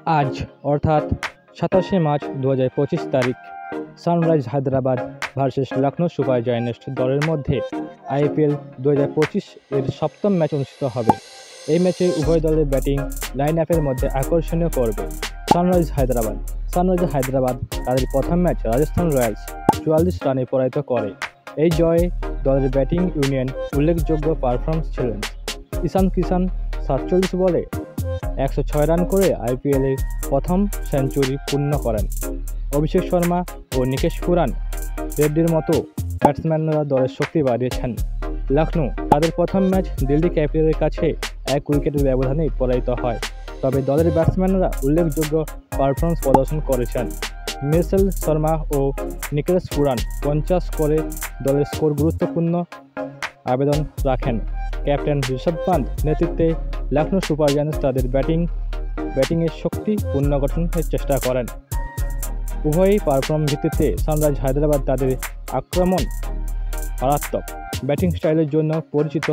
আজ অর্থাৎ 27শে মার্চ 2025 তারিখ sunrise Hyderabad versus Lucknow super giants দলের মধ্যে আইপিএল 2025 এর সপ্তম ম্যাচ অনুষ্ঠিত হবে। এই ম্যাচে উভয় দলের ব্যাটিং লাইন আপের মধ্যে আকর্ষণীয় করবে সানরাইজ হায়দ্রাবাদ তাদের প্রথম ম্যাচ রাজস্থান রয়্যালস 44 রানে পরাজিত করে। এই জয়ে দলের ব্যাটিং ইউনিয়ন উল্লেখযোগ্য পারফরমেন্স ছিলেন। ঈশান কিষান 47 বলে 106 রান করে আইপিএলের প্রথম সেঞ্চুরি পূর্ণ করেন। অভিষেক শর্মা ও নিকেশ পুরান রেড্ডির মতো ব্যাটসম্যানরা দলের শক্তি বাড়িয়েছেন। লখনৌ তাদের প্রথম ম্যাচ দিল্লি ক্যাপিটালের কাছে 1 উইকেটের ব্যবধানে পরাজিত হয়, তবে দলের ব্যাটসম্যানরা উল্লেখযোগ্য পারফরমেন্স প্রদর্শন করেছেন। মিচেল শর্মা ও নিকেশ পুরান 50 করে দলের স্কোর গুরুত্বপূর্ণ আবেদন রাখেন। ক্যাপ্টেন ঋষভ পান্ত নেতৃত্বে লখনৌ সুপার জায়ান্টস তাদের ব্যাটিংয়ের শক্তি পুনর্গঠনের চেষ্টা করেন। উভয়ই পারফরমেন্স ভিত্তিতে সানরাইজ হায়দ্রাবাদ তাদের আক্রমণ মারাত্মক ব্যাটিং স্টাইলের জন্য পরিচিত,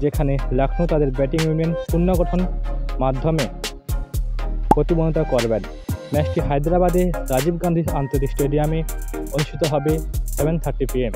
যেখানে লখনৌ তাদের ব্যাটিং ইউনিয়ন পুনর্গঠন মাধ্যমে প্রতিবন্ধকতা করবেন। ম্যাচটি হায়দ্রাবাদে রাজীব গান্ধী আন্তর্জাতিক স্টেডিয়ামে অনুষ্ঠিত হবে 7:30 PM।